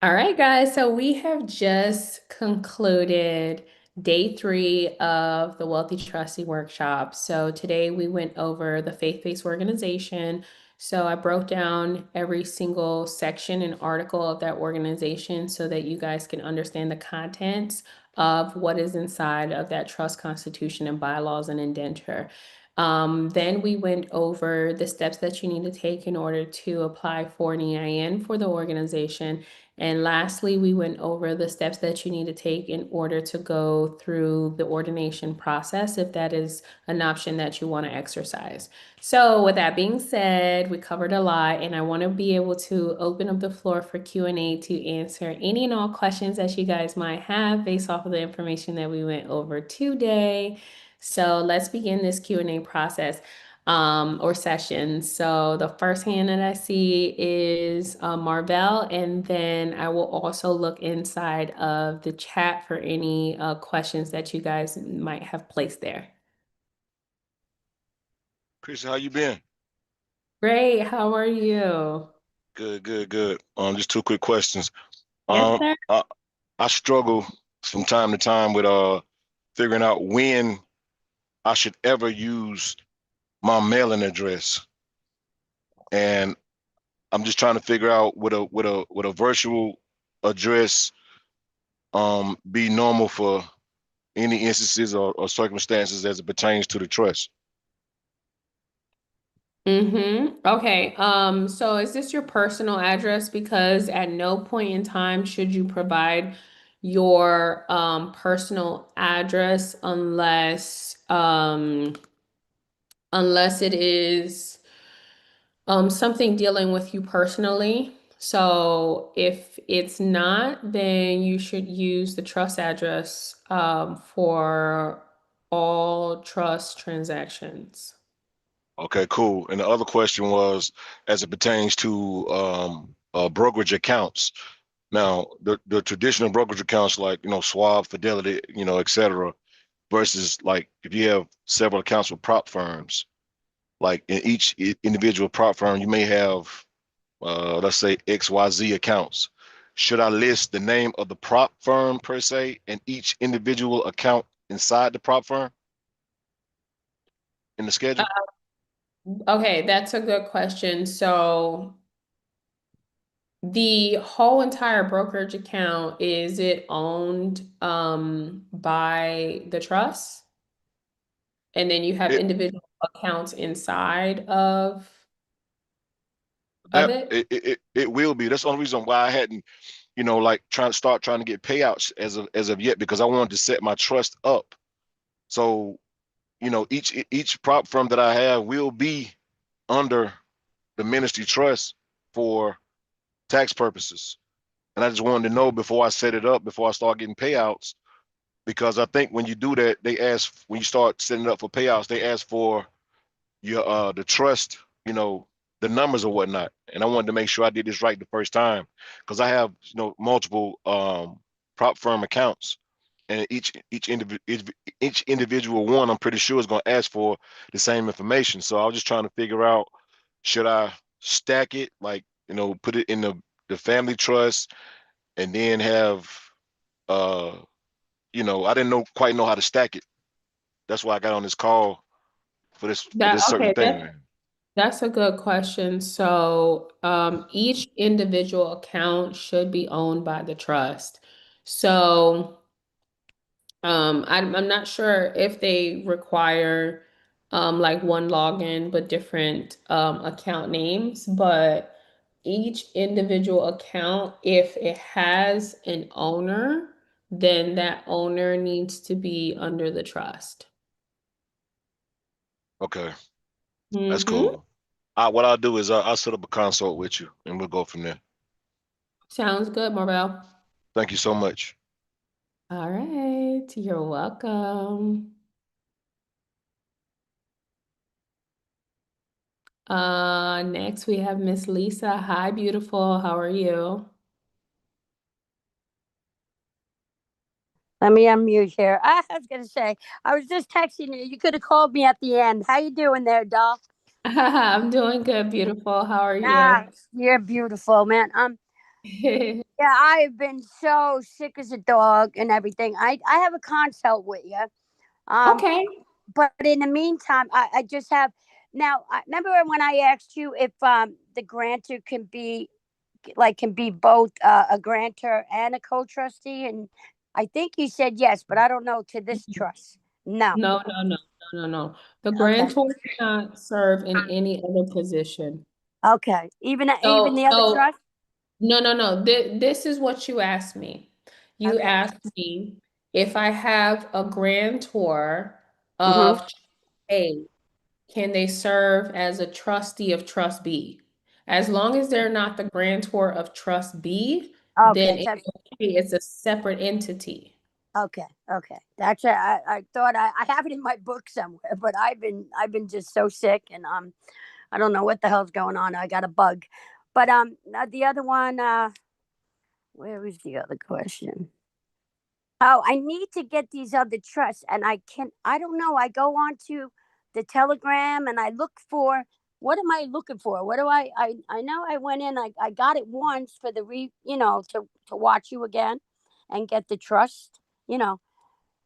All right, guys. So we have just concluded day three of the Wealthy Trustee Workshop. So today we went over the faith-based organization. So I broke down every single section and article of that organization so that you guys can understand the contents of what is inside of that trust constitution and bylaws and indenture. Then we went over the steps that you need to take in order to apply for an EIN for the organization. And lastly, we went over the steps that you need to take in order to go through the ordination process, if that is an option that you want to exercise. So with that being said, we covered a lot, and I want to be able to open up the floor for Q&A to answer any and all questions that you guys might have based off of the information that we went over today. So let's begin this Q&A process or session. So the first hand that I see is Marvell, and then I will also look inside of the chat for any questions that you guys might have placed there. Chris, how you been? Great, how are you? Good, good, good. Just two quick questions. Yes, Um, sir. I, I struggle from time to time with figuring out when I should ever use my mailing address, and I'm just trying to figure out would a virtual address be normal for any instances or circumstances as it pertains to the trust. Okay. So is this your personal address? Because at no point in time should you provide your personal address unless it is something dealing with you personally. So if it's not, then you should use the trust address for all trust transactions. Okay, cool. And the other question was as it pertains to brokerage accounts. Now, the traditional brokerage accounts like, Schwab, Fidelity, et cetera, versus like if you have several accounts with prop firms, like in each individual prop firm, you may have, let's say, XYZ accounts. Should I list the name of the prop firm per se and each individual account inside the prop firm in the schedule? Okay, that's a good question. So the whole entire brokerage account, is it owned by the trust? And then you have It individual accounts inside of that it? it will be. That's the only reason why I hadn't, like trying to get payouts as of yet because I wanted to set my trust up. So, each prop firm that I have will be under the ministry trust for tax purposes. And I just wanted to know before I set it up, before I start getting payouts, because I think when you do that, they ask when you start setting it up for payouts, they ask for your the trust, the numbers or whatnot. And I wanted to make sure I did this right the first time because I have multiple prop firm accounts, and each individual one I'm pretty sure is going to ask for the same information. So I was just trying to figure out, should I stack it, like, put it in the family trust and then have uh I didn't quite know how to stack it. That's why I got on this call for That this certain okay, thing. that's a good question. So, each individual account should be owned by the trust. So, I'm not sure if they require like one login but different account names, but each individual account, if it has an owner, then that owner needs to be under the trust. Okay, that's Mm-hmm. cool. What I'll do is I'll set up a consult with you and we'll go from there. Sounds good, Marvel. Thank you so much. All right, you're welcome. Next we have Miss Lisa. Hi, beautiful. How are you? Let me unmute here. I was gonna say, I was just texting you. You could have called me at the end. How you doing there, doll? I'm doing good, beautiful. How are Ah, you? you're beautiful, man. Yeah, I have been so sick as a dog and everything. I have a consult with you. Um, Okay. but in the meantime, I just have now. I remember when I asked you if the grantor can be can be both a grantor and a co-trustee, and I think you said yes, but I don't know to this trust. No. No, no, no, no, no, no. The Okay. grantor cannot serve in any other position. Okay. Even So, the other so trust. no, no, no. This is what you asked me. You Okay. asked me if I have a grantor Mhm. of A, can they serve as a trustee of Trust B? As long as they're not the grantor of Trust B, then Okay. it's okay. It's a separate entity. Okay. Okay. That's it. I thought I have it in my book somewhere, but I've been just so sick, and I don't know what the hell's going on. I got a bug. But the other one, where was the other question? Oh, I need to get these other trusts, and I don't know. I go on to the Telegram and I look for, what am I looking for? What do I know I went in, I got it once for the to watch you again and get the trust, you know,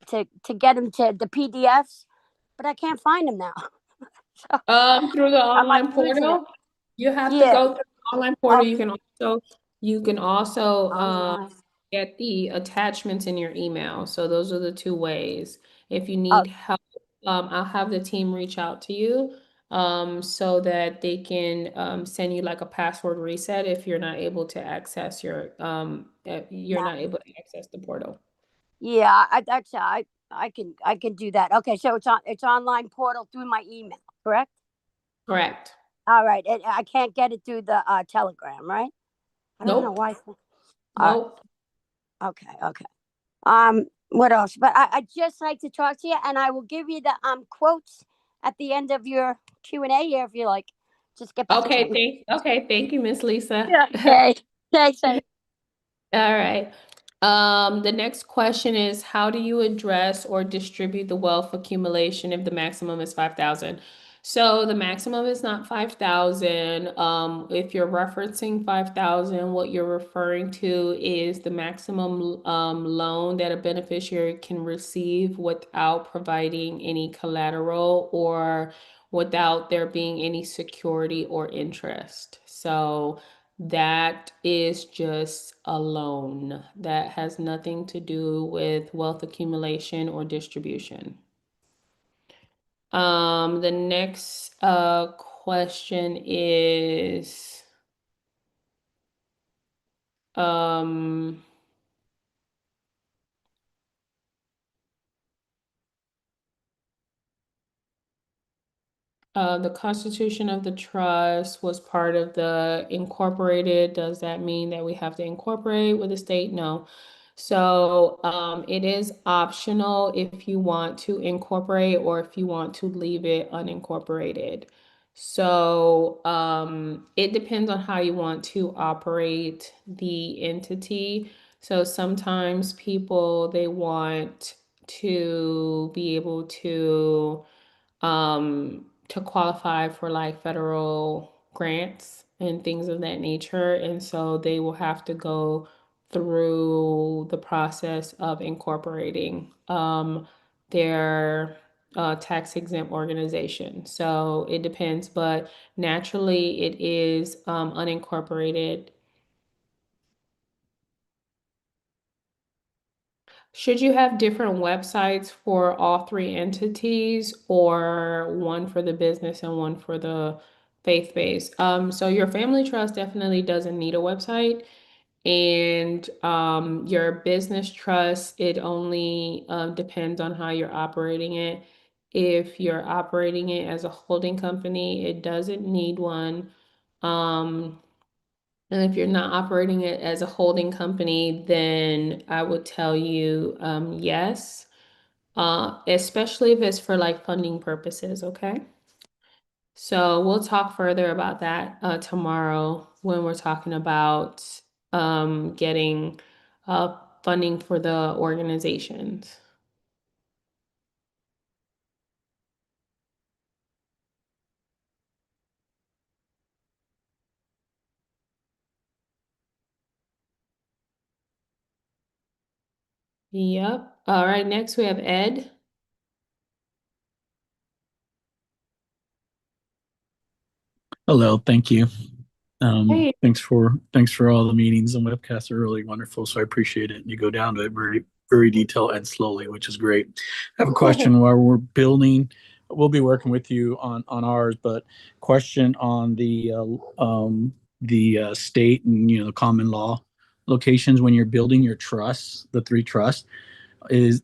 to get them to the PDFs, but I can't find them now. So Through the I'm like online losing it. portal, you have to Yeah. go through the online portal. Okay. You can also Online. get the attachments in your email. So those are the two ways. If you Oh, need help, I'll have the team reach out to you so that they can send you like a password reset if you're not able to access you're no. not able to access the portal. Yeah, I can do that. Okay, so it's online portal through my email, correct? Correct. All right, and I can't get it through the Telegram, right? I don't know Nope. why. Nope. Okay, okay. What else? But I just like to talk to you, and I will give you the quotes at the end of your Q&A here if you like. Just get back to me. Okay, thank you, Miss Lisa. Yeah. Okay. Thanks. All right. The next question is, how do you address or distribute the wealth accumulation if the maximum is 5,000? So the maximum is not 5,000. If you're referencing 5,000, what you're referring to is the maximum loan that a beneficiary can receive without providing any collateral or without there being any security or interest. So that is just a loan. That has nothing to do with wealth accumulation or distribution. The next question is um the constitution of the trust was part of the incorporated. Does that mean that we have to incorporate with the state? No. So it is optional if you want to incorporate or if you want to leave it unincorporated. So it depends on how you want to operate the entity. So sometimes people, they want to be able to qualify for like federal grants and things of that nature. And so they will have to go through the process of incorporating their tax exempt organization. So it depends, but naturally it is unincorporated. Should you have different websites for all three entities or one for the business and one for the faith-based? So your family trust definitely doesn't need a website. And your business trust, it only depends on how you're operating it. If you're operating it as a holding company, it doesn't need one. Um, and if you're not operating it as a holding company, then I would tell you yes, especially if it's for like funding purposes, okay? So we'll talk further about that tomorrow when we're talking about getting funding for the organizations. Yep. All right, next we have Ed. Hello, thank you. Hey. Thanks for all the meetings and webcasts are really wonderful. So I appreciate it. You go down to it very detailed and slowly, which is great. I have a question while we're building. We'll be working with you on ours, but question on the state and common law locations when you're building your trusts, the three trusts.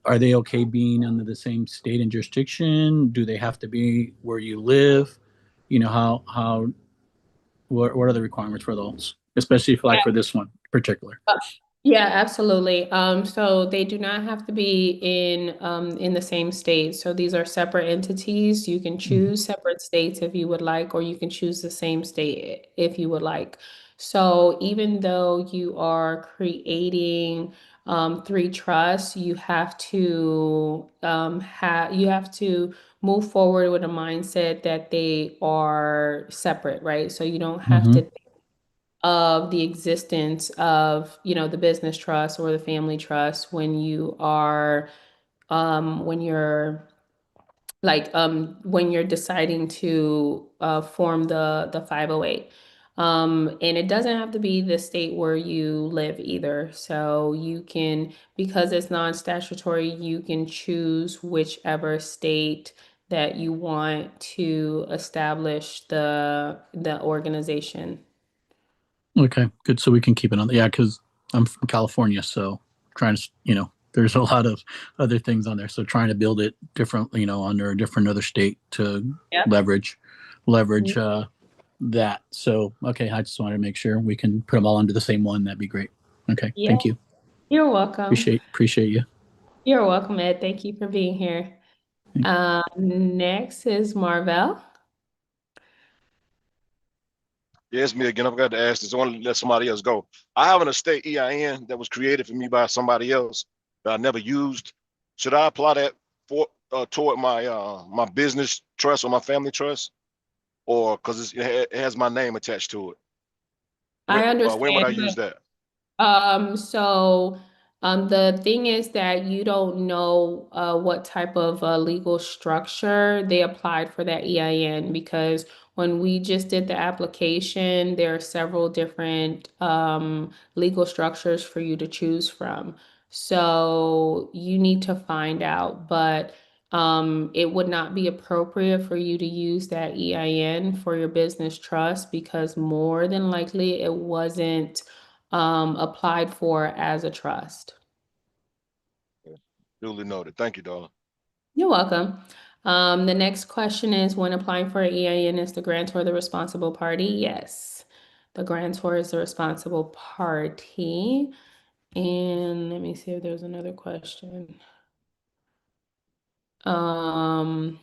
Are they okay being under the same state and jurisdiction? Do they have to be where you live? How what are the requirements for those, especially for this one in particular? Yeah, absolutely. So they do not have to be in the same state. So these are separate entities. You can Mhm. choose separate states if you would like, or you can choose the same state if you would like. So even though you are creating three trusts, you have to move forward with a mindset that they are separate, right? So you don't have Mm-hmm. to of the existence of, the business trust or the family trust when you are when you're when you're deciding to form the 508. And it doesn't have to be the state where you live either. So you can, because it's non-statutory, you can choose whichever state that you want to establish the organization. Okay, good. So we can keep it on. Yeah, because I'm from California, so trying to, there's a lot of other things on there. So trying to build it different, under a different other state to Yeah. leverage that. So okay, I just wanted to make sure we can put them all under the same one. That'd be great. Okay, Yeah. thank you. You're welcome. Appreciate you. You're welcome, Ed. Thank you for being here. Next is Marvell. Yeah, it's me again. I forgot to ask this. I want to let somebody else go. I have an estate EIN that was created for me by somebody else that I never used. Should I apply that for toward my business trust or my family trust, or because it has my name attached to it? I When would understand, I use but that? So the thing is that you don't know what type of legal structure they applied for that EIN because when we just did the application, there are several different legal structures for you to choose from. So you need to find out, but it would not be appropriate for you to use that EIN for your business trust because more than likely it wasn't applied for as a trust. Duly noted. Thank you, darling. You're welcome. The next question is when applying for an EIN, is the grantor the responsible party? Yes, the grantor is the responsible party. And let me see if there's another question. Um,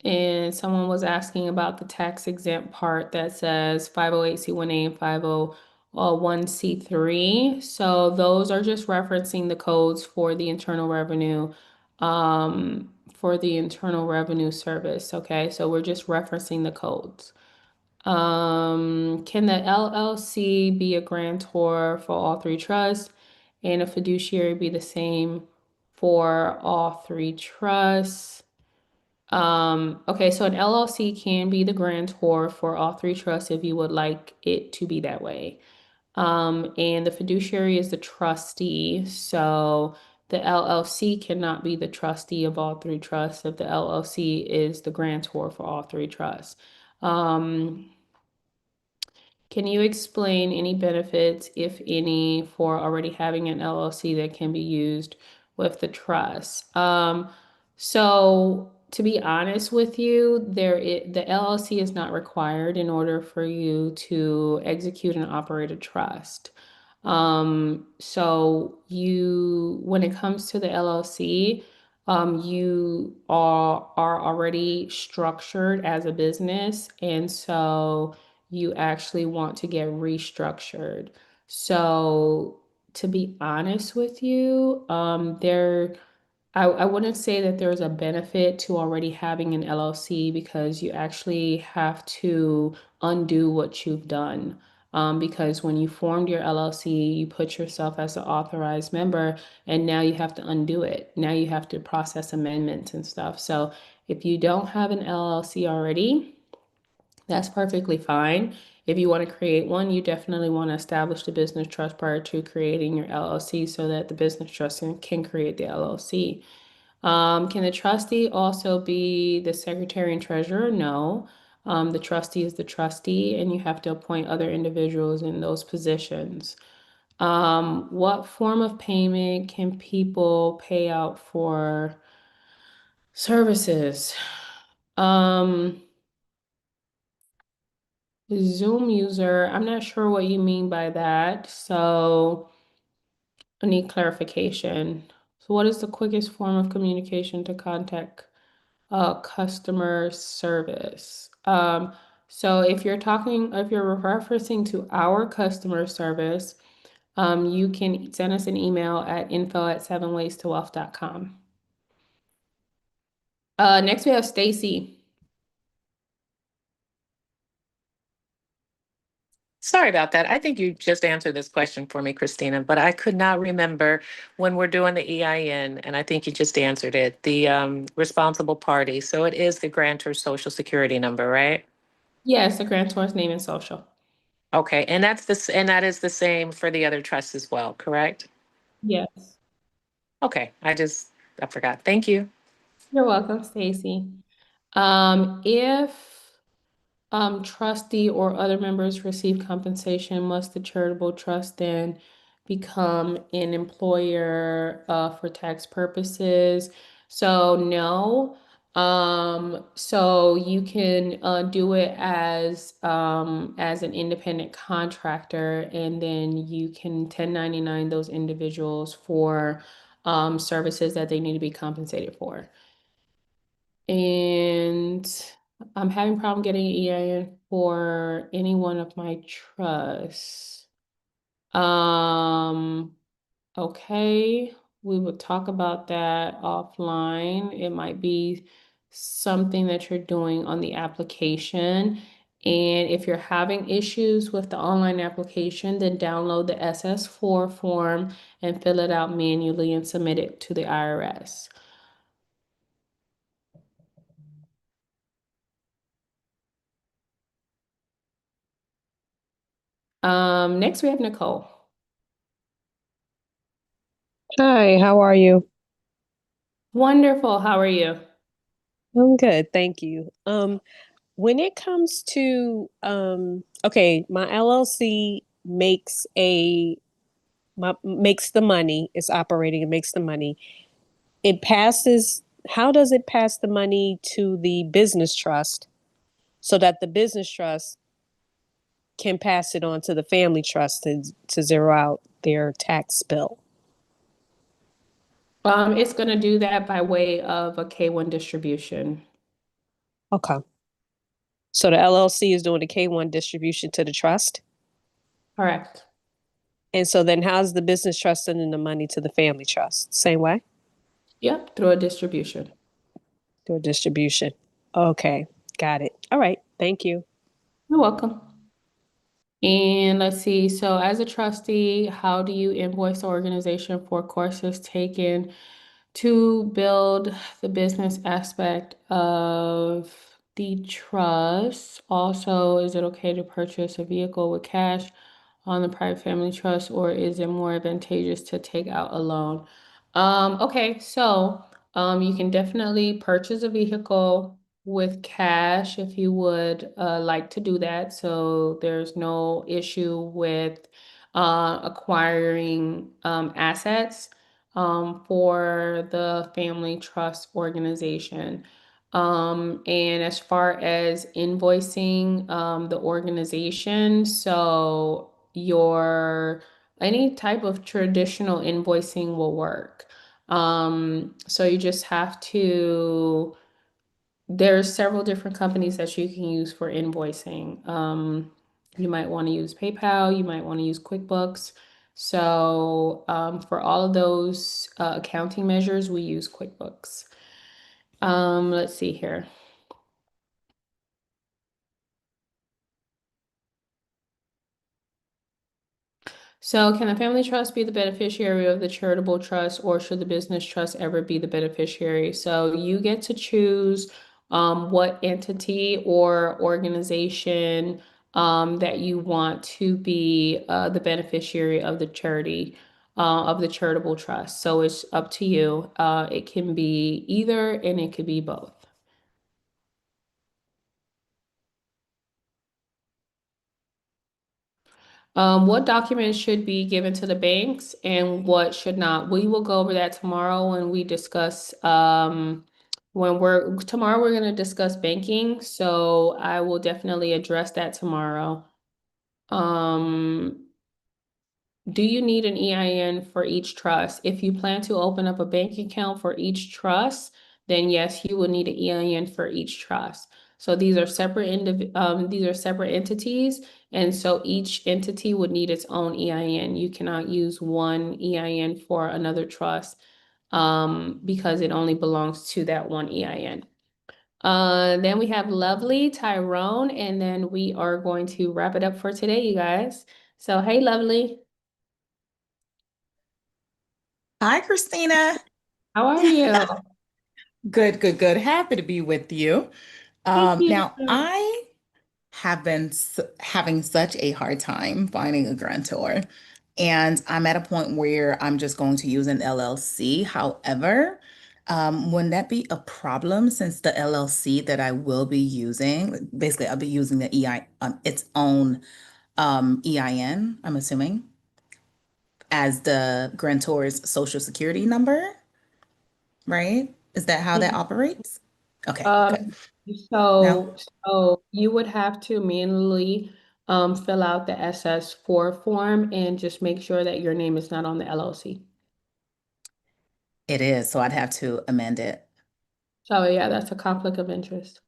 And someone was asking about the tax exempt part that says 508c1A and 501c3. So those are just referencing the codes for the Internal Revenue Service. Okay, so we're just referencing the codes. Can the LLC be a grantor for all three trusts and a fiduciary be the same for all three trusts? Okay, so an LLC can be the grantor for all three trusts if you would like it to be that way. And the fiduciary is the trustee. So the LLC cannot be the trustee of all three trusts if the LLC is the grantor for all three trusts. Um, can you explain any benefits, if any, for already having an LLC that can be used with the trust? So to be honest with you, the LLC is not required in order for you to execute and operate a trust. So when it comes to the LLC, you are already structured as a business, and so you actually want to get restructured. So, to be honest with you, I wouldn't say that there's a benefit to already having an LLC because you actually have to undo what you've done. because when you formed your LLC, you put yourself as an authorized member, and now you have to undo it. Now you have to process amendments and stuff. So if you don't have an LLC already, that's perfectly fine. If you want to create one, you definitely want to establish the business trust prior to creating your LLC so that the business trust can create the LLC. Can the trustee also be the secretary and treasurer? No. The trustee is the trustee, and you have to appoint other individuals in those positions. What form of payment can people pay out for services? Zoom user, I'm not sure what you mean by that, so I need clarification. So what is the quickest form of communication to contact customer service? So if you're referencing to our customer service, you can send us an email at info@sevenwaystowealth.com. Next we have Stacy. Sorry about that. I think you just answered this question for me, Christina, but I could not remember when we're doing the EIN, and I think you just answered it, the responsible party. So it is the grantor's social security number, right? Yes, the grantor's name and social. Okay, and that is the same for the other trusts as well, correct? Yes. Okay, I forgot. Thank you. You're welcome, Stacy. If trustee or other members receive compensation, must the charitable trust then become an employer for tax purposes? So no. So you can do it as an independent contractor, and then you can 1099 those individuals for services that they need to be compensated for. And I'm having problem getting an EIN for any one of my trusts. Um, okay, we will talk about that offline. It might be something that you're doing on the application. And if you're having issues with the online application, then download the SS4 form and fill it out manually and submit it to the IRS. Next we have Nicole. Hi, how are you? Wonderful. How are you? I'm good, thank you. When it comes to okay, my LLC makes the money, it's operating, it makes the money. How does it pass the money to the business trust so that the business trust can pass it on to the family trust to zero out their tax bill? It's going to do that by way of a K-1 distribution. Okay. So the LLC is doing the K-1 distribution to the trust? Correct. And so then how's the business trust sending the money to the family trust? Same way? Yep, through a distribution. Through a distribution. Okay, got it. All right, thank you. You're welcome. And let's see, so as a trustee, how do you invoice the organization for courses taken to build the business aspect of the trust? Also, is it okay to purchase a vehicle with cash on the private family trust, or is it more advantageous to take out a loan? Okay, so you can definitely purchase a vehicle with cash if you would like to do that. So there's no issue with acquiring assets for the family trust organization. And as far as invoicing the organization, so any type of traditional invoicing will work. So you just have to, there's several different companies that you can use for invoicing. You might want to use PayPal, you might want to use QuickBooks. So for all of those accounting measures, we use QuickBooks. Let's see here. So can the family trust be the beneficiary of the charitable trust, or should the business trust ever be the beneficiary? So you get to choose what entity or organization that you want to be the beneficiary of the charity, of the charitable trust. So it's up to you. It can be either and it could be both. What documents should be given to the banks and what should not? We will go over that tomorrow when we discuss, tomorrow we're going to discuss banking. So I will definitely address that tomorrow. Do you need an EIN for each trust? If you plan to open up a bank account for each trust, then yes, you will need an EIN for each trust. So these are separate entities, and so each entity would need its own EIN. You cannot use one EIN for another trust because it only belongs to that one EIN. Then we have Lovely, Tyrone, and then we are going to wrap it up for today, you guys. So hey, Lovely. Hi, Christina. How are you? Good, good, good. Happy to be with you. Thank you. Now, I have been having such a hard time finding a grantor, and I'm at a point where I'm just going to use an LLC. However, wouldn't that be a problem since the LLC that I will be using, basically, I'll be using the its own EIN, I'm assuming, as the grantor's social security number? Right? Is that how that operates? Okay, good. Um, Now, so you would have to manually fill out the SS4 form and just make sure that your name is not on the LLC. it is, so I'd have to amend it. So yeah, that's a conflict of interest.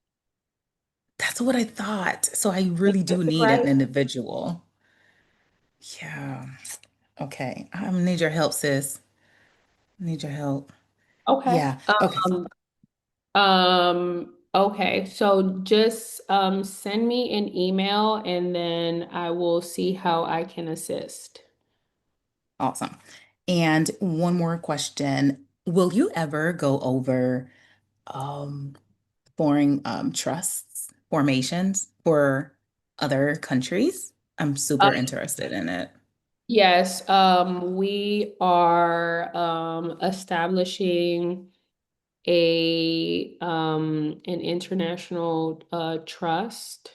That's what I thought. So I really do need an Right? individual. Yeah. Okay. I need your help, sis. Need your help. Okay. Yeah. Okay. Okay. So just send me an email and then I will see how I can assist. Awesome. And one more question. Will you ever go over um foreign trusts formations for other countries? I'm super interested in it. Yes, we are establishing an international trust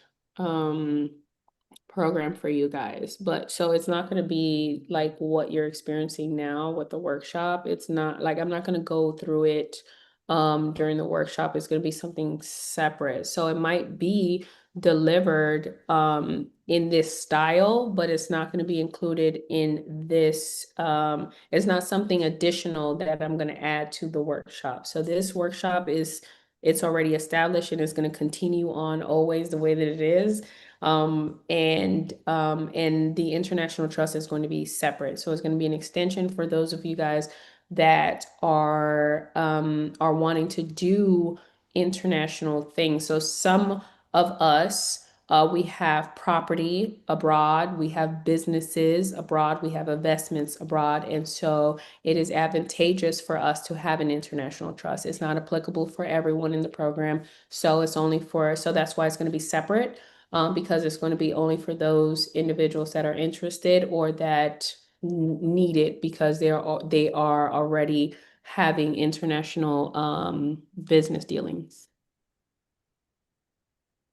program for you guys. But so it's not going to be like what you're experiencing now with the workshop. It's not like I'm not going to go through it during the workshop. It's going to be something separate. So it might be delivered in this style, but it's not going to be included in this it's not something additional that I'm going to add to the workshop. So this workshop it's already established and it's going to continue on always the way that it is. And the international trust is going to be separate. So it's going to be an extension for those of you guys that are wanting to do international things. So some of us we have property abroad, we have businesses abroad, we have investments abroad, and so it is advantageous for us to have an international trust. It's not applicable for everyone in the program, so it's only for, so that's why it's going to be separate, because it's going to be only for those individuals that are interested or that need it because they are already having international business dealings.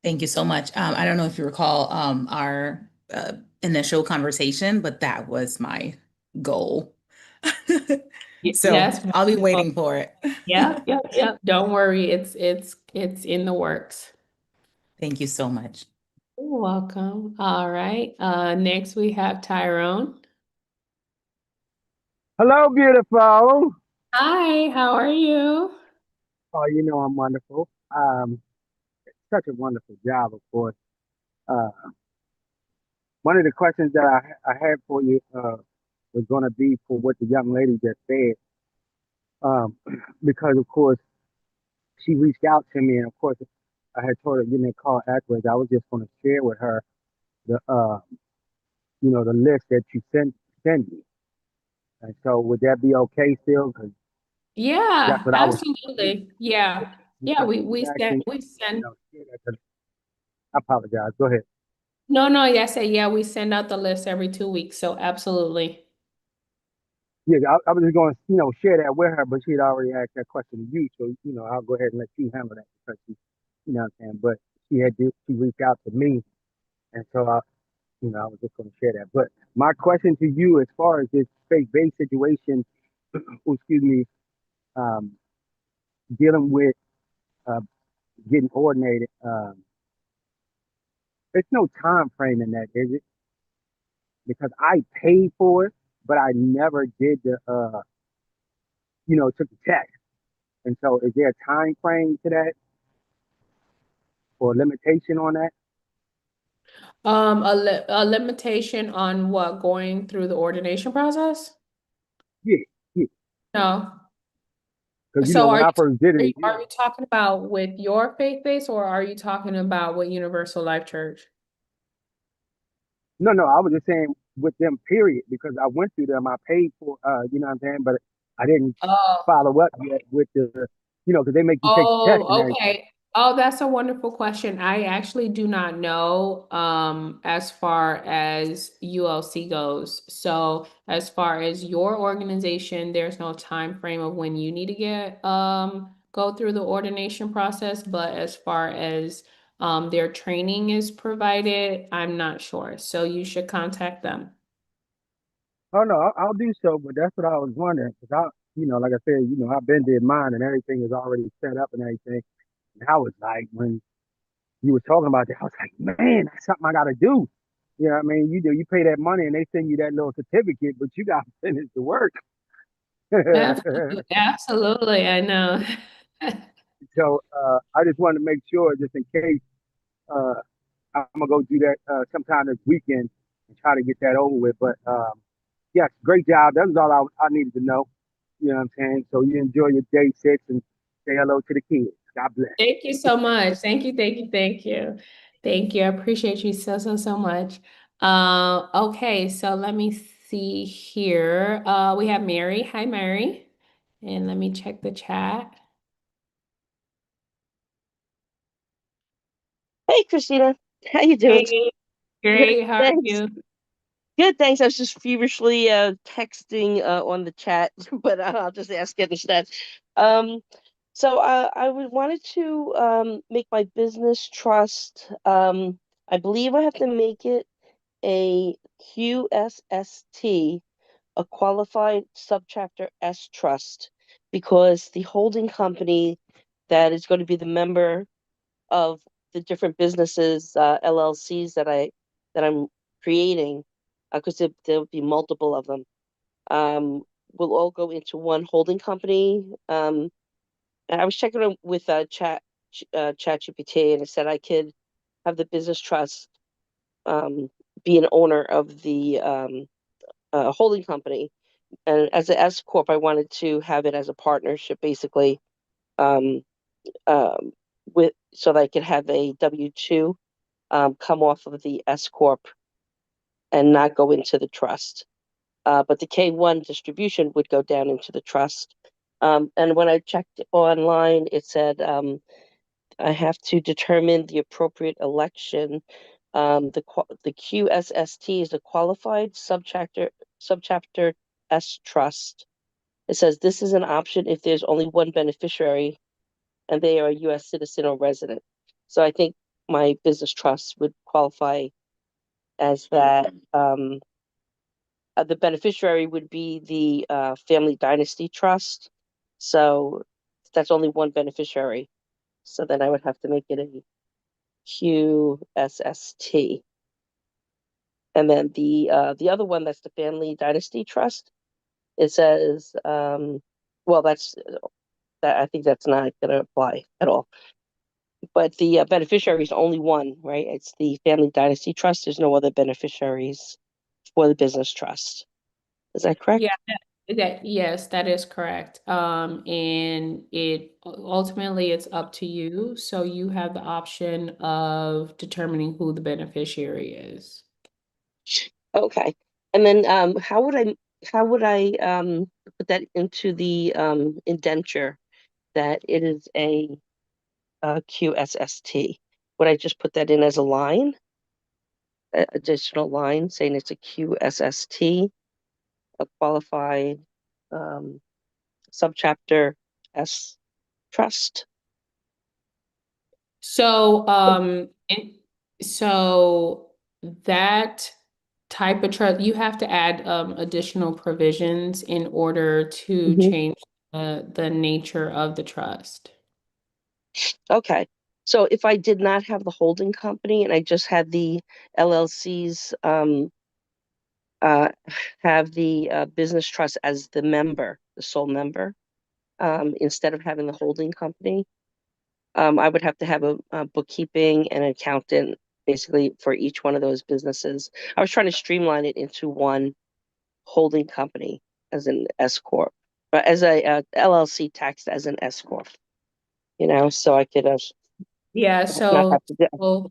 Thank you so much. I don't know if you recall our initial conversation, but that was my goal. So Yes. I'll be waiting for it. Yeah, yeah, yeah. Don't worry. It's in the works. Thank you so much. You're welcome. All right. Next we have Tyrone. Hello, beautiful. Hi, how are you? Oh, I'm wonderful. Such a wonderful job, of course. Uh, one of the questions that I had for you was going to be for what the young lady just said, um, because of course she reached out to me, and of course I had told her give me a call afterwards. I was just going to share with her the the list that you sent Cindy. And so would that be okay still? Because Yeah, that's what I was. absolutely. Yeah. Yeah, Because she was asking, we send share that, 'cause I apologize. Go ahead. no, yes, yeah, we send out the list every 2 weeks, so absolutely. Yeah, I was just going to, share that with her, but she had already asked that question to you. So, I'll go ahead and let you handle that because you know what I'm saying? But she reached out to me. And so, I was just going to share that. But my question to you, as far as this faith-based situation, oh, excuse me, um, dealing with uh, getting ordinated, there's no time frame in that, is it? Because I paid for it, but I never did took the test. And so, is there a time frame to that or limitation on that? A limitation on what, going through the ordination process? Yeah, yeah. No. Because So when I first did it, are you talking about with your faith base, or are you talking about with Universal Life Church? no, I was just saying with them, period, because I went through them, I paid for, you know what I'm saying, but I didn't Oh. follow up yet with the, because they make you take the test and Oh, everything. okay. Oh, that's a wonderful question. I actually do not know as far as ULC goes. So as far as your organization, there's no time frame of when you need to get go through the ordination process, but as far as their training is provided, I'm not sure. So you should contact them. Oh no, I'll do so, but that's what I was wondering because like I said, I've been did mine and everything is already set up and everything. And I was like, when you were talking about that, I was like, man, that's something I got to do. You know what I mean? You pay that money and they send you that little certificate, but you got to finish the work. Absolutely, absolutely, I know. So I just wanted to make sure, just in case, uh, I'm gonna go do that sometime this weekend and try to get that over with. But yes, great job. That was all I needed to know. You know what I'm saying? So you enjoy your day, sis, and say hello to the kids. God bless. Thank you so much. Thank you, thank you, thank you. Thank you. I appreciate you so, so, so much. Okay, so let me see here. We have Mary. Hi, Mary. And let me check the chat. Hey, Christina. How you doing? Hey, Good, great. How are thanks. you? Good, thanks. I was just feverishly texting on the chat, but I'll just ask it instead. Um, wanted to make my business trust. I believe I have to make it a QSST, a qualified subchapter S trust, because the holding company that is going to be the member of the different businesses, LLCs that I'm creating, because there'll be multiple of them. Will all go into one holding company. And I was checking with ChatGPT, and it said I could have the business trust be an owner of the holding company, and as an S corp, I wanted to have it as a partnership, basically. Um, um, with so that I could have a W-2 come off of the S corp and not go into the trust. But the K-1 distribution would go down into the trust. And when I checked online, it said I have to determine the appropriate election. The QSST is a qualified subchapter S trust. It says this is an option if there's only one beneficiary and they are a U.S. citizen or resident. So I think my business trust would qualify as that. The beneficiary would be the Family Dynasty Trust. So that's only one beneficiary. So then I would have to make it a QSST. And then the other one, that's the Family Dynasty Trust. It says, well, I think that's not going to apply at all. But the beneficiary is only one, right? It's the Family Dynasty Trust. There's no other beneficiaries for the business trust. Is that correct? Yeah, yes, that is correct. And it ultimately it's up to you. So you have the option of determining who the beneficiary is. Okay. And then how would I put that into the indenture that it is a QSST? Would I just put that in as a line, additional line saying it's a QSST, a qualified um, subchapter S trust? So, so that type of trust, you have to add additional provisions in order to Hmm. change the nature of the trust. Okay. So if I did not have the holding company and I just had the LLCs uh, have the business trust as the member, the sole member, instead of having the holding company, I would have to have a bookkeeping and an accountant basically for each one of those businesses. I was trying to streamline it into one holding company as an S corp, but as a LLC taxed as an S corp. So I could Yeah, not have to do.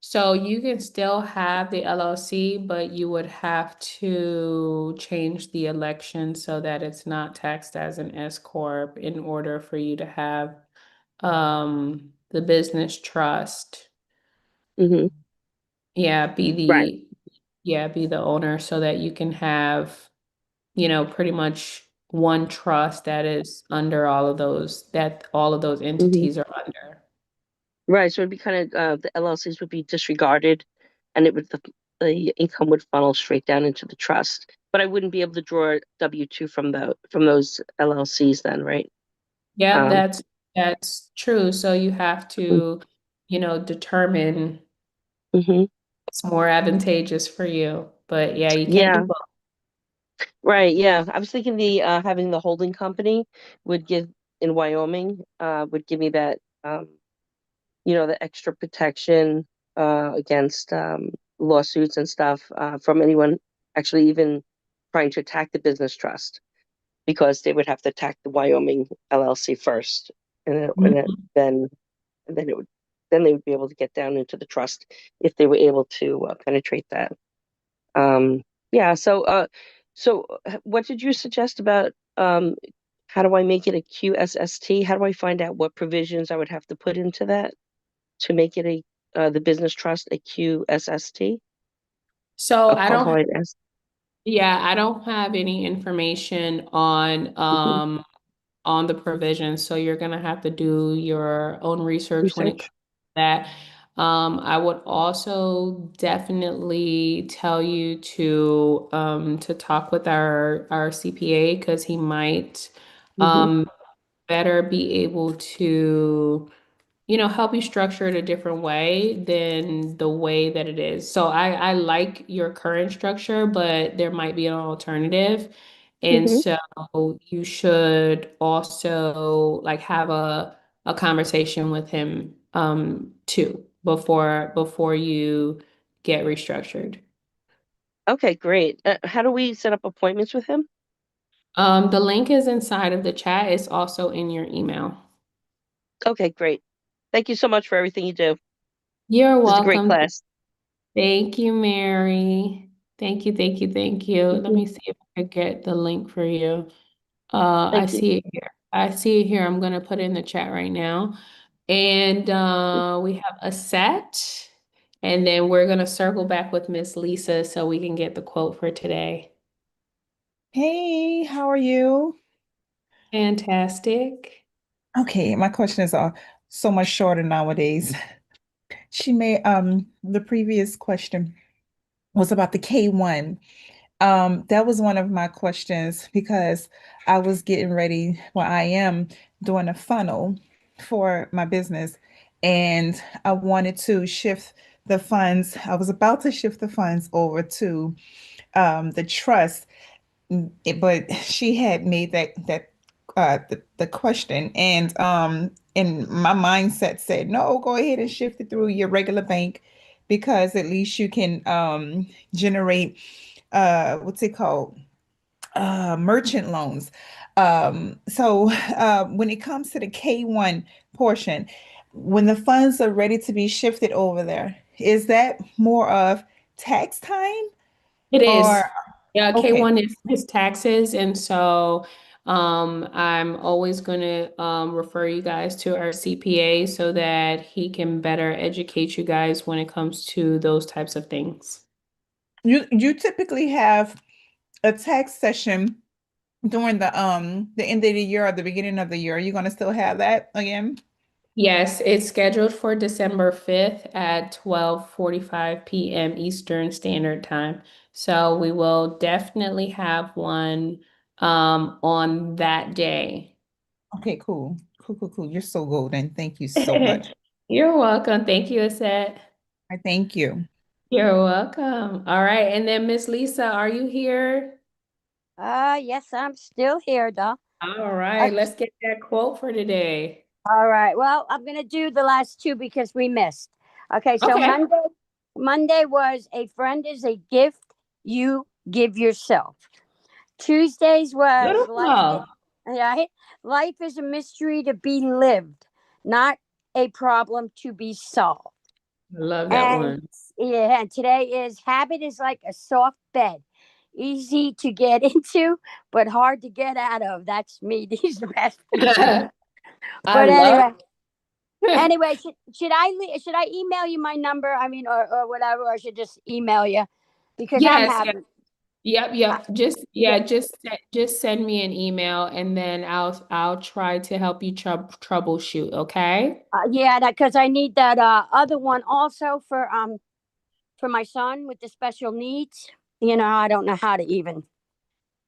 so you can still have the LLC, but you would have to change the election so that it's not taxed as an S corp in order for you to have the business trust. Hmm. Yeah, Right. be the owner so that you can have, pretty much one trust that is under that all of those Hmm. entities are under. Right. So it'd be kind of the LLCs would be disregarded, and the income would funnel straight down into the trust. But I wouldn't be able to draw a W-2 from those LLCs then, right? Yeah, Um, that's true. So you have to, determine hmm. what's more advantageous for you. But yeah, you can't do Yeah. both. Right. Yeah. I was thinking the having the holding company would give in Wyoming would give me that the extra protection against lawsuits and stuff from anyone actually even trying to attack the business trust, because they would have to attack the Wyoming LLC first, Mhm. and then they would be able to get down into the trust if they were able to penetrate that. Yeah. So what did you suggest about how do I make it a QSST? How do I find out what provisions I would have to put into that to make it the business trust a QSST, So a qualified S? I don't have any information Mhm. on the provisions, so you're gonna have to do your own research when it comes Research. to that. I would also definitely tell you to talk with our CPA because he might Hmm. better be able to help you structure it a different way than the way that it is. So I like your current structure, but there might be an alternative. And Hmm. so you should also like have a conversation with him too before you get restructured. Okay, great. How do we set up appointments with him? The link is inside of the chat. It's also in your email. Okay, great. Thank you so much for everything you do. You're This is a great welcome. class. Thank you, Mary. Thank you, thank you, thank you. Let Hmm. me see if I could get the link for you. I Thank you. see it here. I see it here. I'm gonna put it in the chat right now. And we have a set, and then we're gonna circle back with Miss Lisa so we can get the quote for today. Hey, how are you? Fantastic. Okay, my question is so much shorter nowadays. She made the previous question was about the K1. That was one of my questions because I was getting ready, well, I am doing a funnel for my business, and I wanted to shift the funds. I was about to shift the funds over to the trust. But she had made the question, and my mindset said no, go ahead and shift it through your regular bank, because at least you can generate what's it called, merchant loans. So when it comes to the K1 portion, when the funds are ready to be shifted over there, is that more of tax time, It is. Or Yeah, okay, K1 is his taxes, and so I'm always going to refer you guys to our CPA so that he can better educate you guys when it comes to those types of things. you typically have a tax session during the end of the year or the beginning of the year. Are you going to still have that again? Yes, it's scheduled for December 5th at 12:45 p.m. Eastern Standard Time. So we will definitely have one on that day. Okay, cool. Cool. You're so golden. Thank you so much. You're welcome. Thank you, Aset. I thank you. You're welcome. All right. And then Miss Lisa, are you here? Yes, I'm still here, though. All right. Let's get that quote for today. All right. Well, I'm gonna do the last two because we missed. Okay, so Okay. Monday was a friend is a gift you give yourself. Tuesdays was Beautiful. life is a mystery to be lived, not a problem to be solved. Love that And one. yeah, and today is habit is like a soft bed. Easy to get into, but hard to get out of. That's me. These last few. I But love anyway, should I email you my number? I mean, or whatever, or I should just email you because I'm Yes, having. Yep. Yeah, Just send me an email and then I'll try to help you troubleshoot, okay? yeah, that because I need that other one also for my son with the special needs. I don't know how to even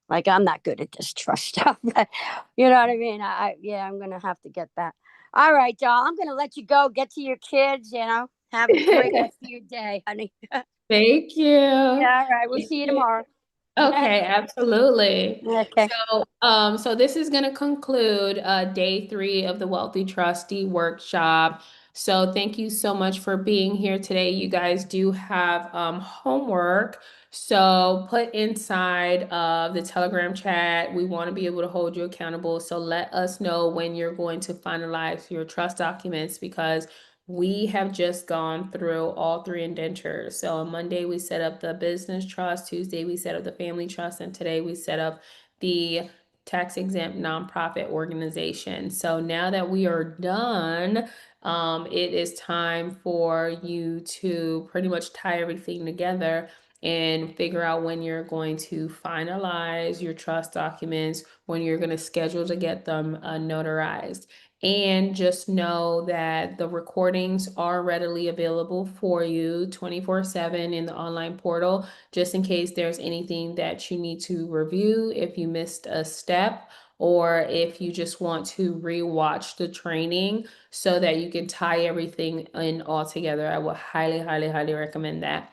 like I'm not good at this trust stuff. You know what I mean? Yeah, I'm gonna have to get that. All right, y'all. I'm gonna let you go. Get to your kids. Have a great rest of your day, honey. Thank you. Yeah, all right. We'll see you tomorrow. Okay, absolutely. Okay. So this is going to conclude day 3 of the Wealthy Trustee Workshop. So thank you so much for being here today. You guys do have homework. So put inside of the Telegram chat. We want to be able to hold you accountable. So let us know when you're going to finalize your trust documents because we have just gone through all 3 indentures. So on Monday, we set up the business trust. Tuesday, we set up the family trust. And today, we set up the tax exempt nonprofit organization. So now that we are done, it is time for you to pretty much tie everything together and figure out when you're going to finalize your trust documents, when you're going to schedule to get them notarized. And just know that the recordings are readily available for you 24/7 in the online portal, just in case there's anything that you need to review, if you missed a step, or if you just want to rewatch the training so that you can tie everything in all together. I would highly recommend that.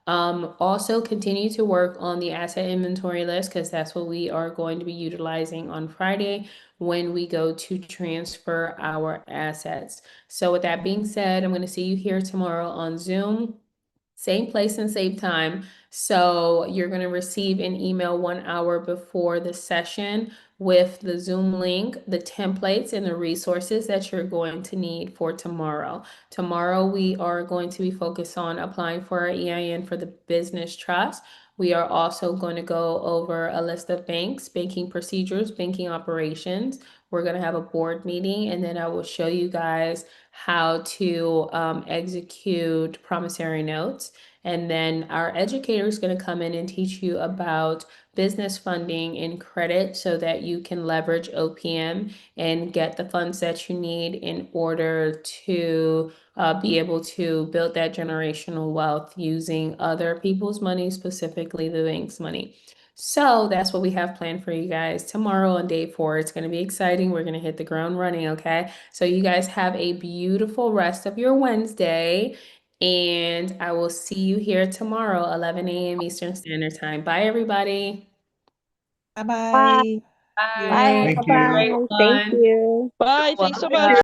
Also continue to work on the asset inventory list because that's what we are going to be utilizing on Friday when we go to transfer our assets. So with that being said, I'm going to see you here tomorrow on Zoom. Same place and same time. So you're going to receive an email 1 hour before the session with the Zoom link, the templates, and the resources that you're going to need for tomorrow. Tomorrow, we are going to be focused on applying for our EIN for the business trust. We are also going to go over a list of banks, banking procedures, banking operations. We're going to have a board meeting, and then I will show you guys how to execute promissory notes. And then our educator is going to come in and teach you about business funding and credit so that you can leverage OPM and get the funds that you need in order to be able to build that generational wealth using other people's money, specifically the bank's money. So that's what we have planned for you guys tomorrow on day 4. It's going to be exciting. We're going to hit the ground running, okay? So you guys have a beautiful rest of your Wednesday, and I will see you here tomorrow, 11 a.m. Eastern Standard Time. Bye, everybody. Bye Bye. bye. Bye. Bye. Bye Have a bye. great Thank one. you. Bye. You're Thanks so welcome. much.